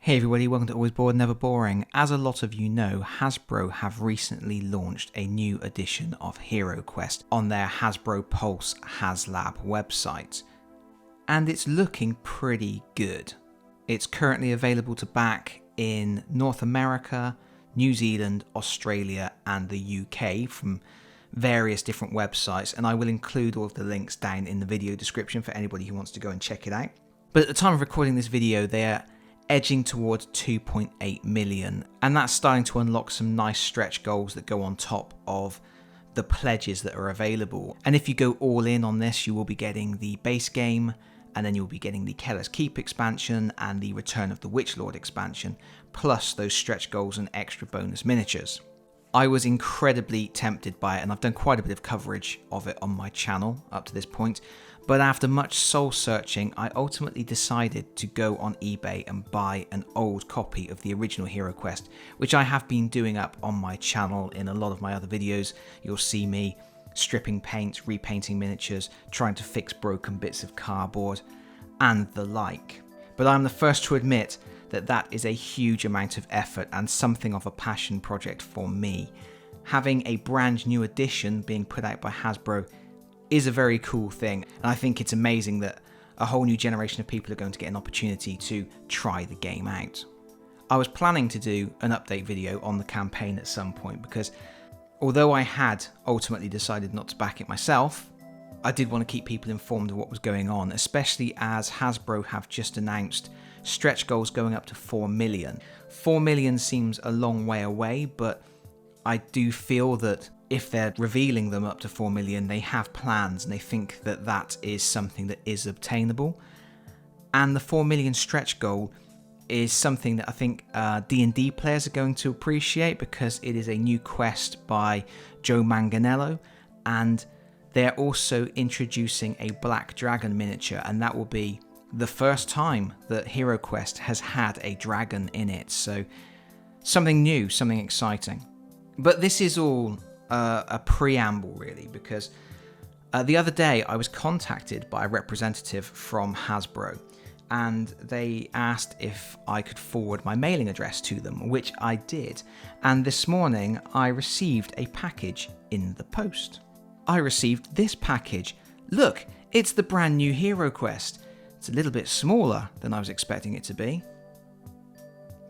Hey everybody, welcome to Always Bored Never Boring. As a lot of you know, Hasbro have recently launched a new edition of HeroQuest on their Hasbro Pulse HasLab website. And it's looking pretty good. It's currently available to back in North America, New Zealand, Australia and the UK from various different websites, and I will include all of the links down in the video description for anybody who wants to go and check it out. But at the time of recording this video, they're edging towards 2.8 million, and that's starting to unlock some nice stretch goals that go on top of the pledges that are available. And if you go all in on this, you will be getting the base game, and then you'll be getting the Keller's Keep expansion and the Return of the Witchlord expansion, plus those stretch goals and extra bonus miniatures. I was incredibly tempted by it, and I've done quite a bit of coverage of it on my channel up to this point, but after much soul searching, I ultimately decided to go on eBay and buy an old copy of the original HeroQuest, which I have been doing up on my channel in a lot of my other videos. You'll see me stripping paint, repainting miniatures, trying to fix broken bits of cardboard, and the like. But I'm the first to admit that that is a huge amount of effort and something of a passion project for me. Having a brand new edition being put out by Hasbro is a very cool thing, and I think it's amazing that a whole new generation of people are going to get an opportunity to try the game out. I was planning to do an update video on the campaign at some point, because although I had ultimately decided not to back it myself, I did want to keep people informed of what was going on, especially as Hasbro have just announced stretch goals going up to 4 million. 4 million seems a long way away, but I do feel that if they're revealing them up to 4 million, they have plans and they think that that is something that is obtainable. And the 4 million stretch goal is something that I think D&D players are going to appreciate, because it is a new quest by Joe Manganiello, and they're also introducing a Black Dragon miniature, and that will be the first time that HeroQuest has had a dragon in it. So something new, something exciting. But this is all a preamble really, because the other day I was contacted by a representative from Hasbro, and they asked if I could forward my mailing address to them, which I did. And this morning I received a package in the post. I received this package. Look, it's the brand new HeroQuest. It's a little bit smaller than I was expecting it to be.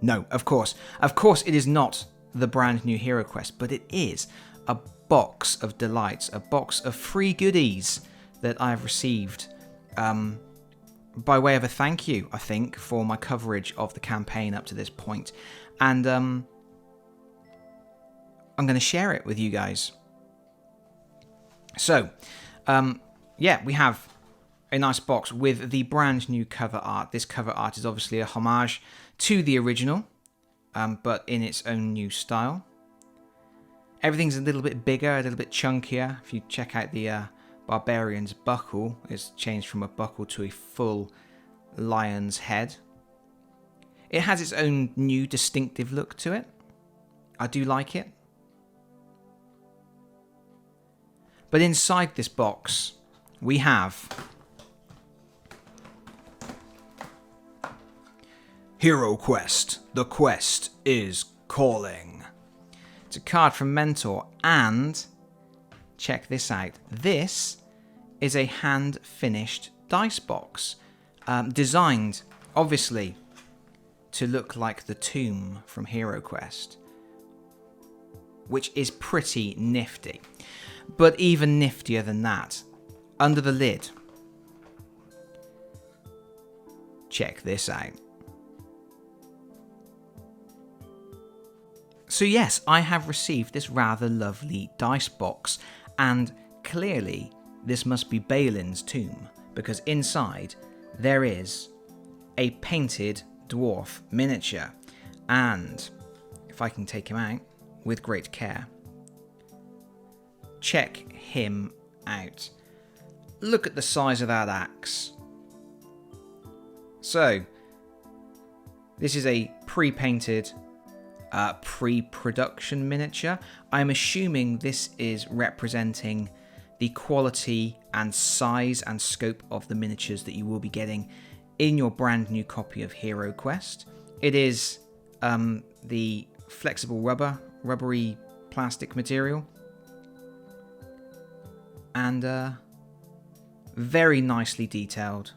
No, of course it is not the brand new HeroQuest, but it is a box of delights, a box of free goodies that I've received by way of a thank you, I think, for my coverage of the campaign up to this point. And I'm going to share it with you guys. So, yeah, we have a nice box with the brand new cover art. This cover art is obviously a homage to the original, but in its own new style. Everything's a little bit bigger, a little bit chunkier. If you check out the Barbarian's buckle, it's changed from a buckle to a full lion's head. It has its own new distinctive look to it. I do like it. But inside this box, we have HeroQuest, the quest is calling. It's a card from Mentor, and check this out. This is a hand-finished dice box, designed, obviously, to look like the tomb from HeroQuest, which is pretty nifty. But even niftier than that, under the lid, check this out. So yes, I have received this rather lovely dice box, and clearly this must be Balin's tomb, because inside there is a painted dwarf miniature, and if I can take him out with great care, check him out. Look at the size of that axe. So this is a pre-painted pre-production miniature. I'm assuming this is representing the quality and size and scope of the miniatures that you will be getting in your brand new copy of HeroQuest. It is the flexible rubbery plastic material. And very nicely detailed.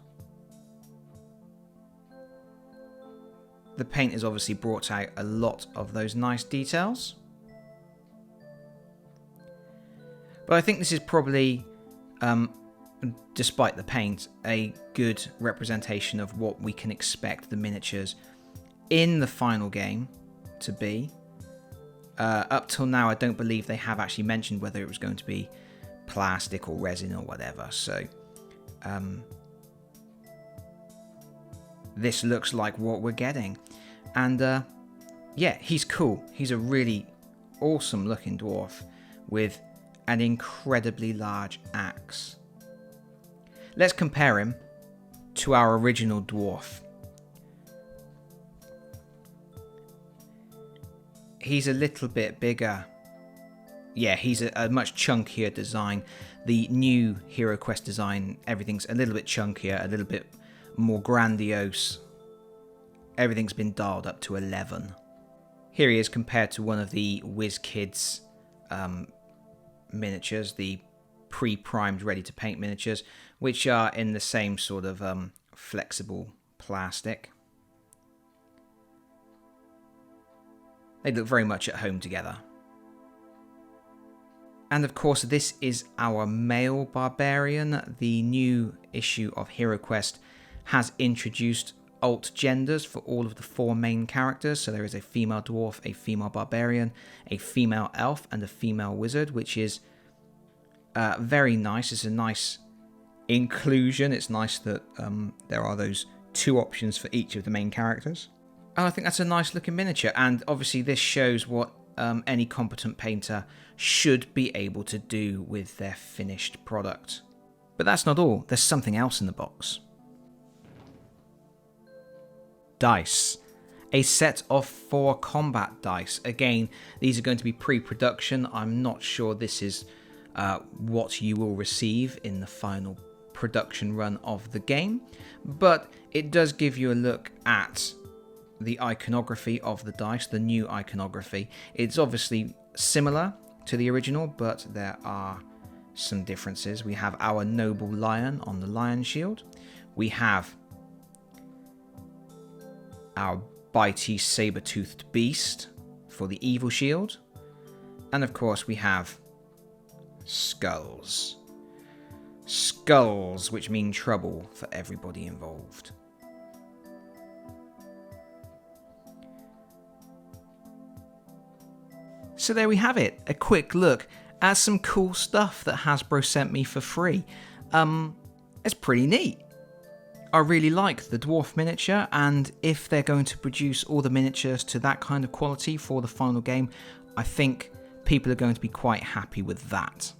The paint has obviously brought out a lot of those nice details. But I think this is probably, despite the paint, a good representation of what we can expect the miniatures in the final game to be. Up till now, I don't believe they have actually mentioned whether it was going to be plastic or resin or whatever. So this looks like what we're getting. And yeah, he's cool. He's a really awesome looking dwarf with an incredibly large axe. Let's compare him to our original dwarf. He's a little bit bigger. Yeah, he's a much chunkier design. The new HeroQuest design, everything's a little bit chunkier, a little bit more grandiose. Everything's been dialed up to 11. Here he is compared to one of the WizKids miniatures, the pre-primed ready-to-paint miniatures, which are in the same sort of flexible plastic. They look very much at home together. And of course, this is our male barbarian. The new issue of HeroQuest has introduced alt genders for all of the 4 main characters. So there is a female dwarf, a female barbarian, a female elf, and a female wizard, which is very nice. It's a nice inclusion. It's nice that there are those 2 options for each of the main characters. And I think that's a nice looking miniature. And obviously this shows what any competent painter should be able to do with their finished product. But that's not all. There's something else in the box. Dice. A set of 4 combat dice. Again, these are going to be pre-production. I'm not sure this is what you will receive in the final production run of the game, but it does give you a look at the iconography of the dice, the new iconography. It's obviously similar to the original, but there are some differences. We have our noble lion on the lion shield. We have our bitey saber-toothed beast for the evil shield. And of course we have skulls. Skulls, which mean trouble for everybody involved. So there we have it, a quick look at some cool stuff that Hasbro sent me for free. It's pretty neat. I really like the dwarf miniature, and if they're going to produce all the miniatures to that kind of quality for the final game, I think people are going to be quite happy with that.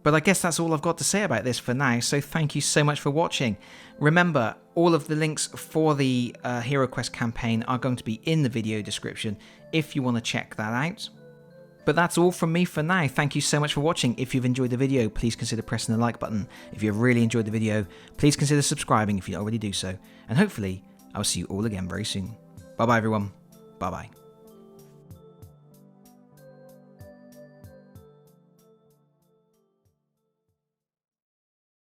But I guess that's all I've got to say about this for now, so thank you so much for watching. Remember, all of the links for the HeroQuest campaign are going to be in the video description if you want to check that out. But that's all from me for now. Thank you so much for watching. If you've enjoyed the video, please consider pressing the like button. If you've really enjoyed the video, please consider subscribing if you don't already do so. And hopefully, I'll see you all again very soon. Bye bye everyone. Bye bye.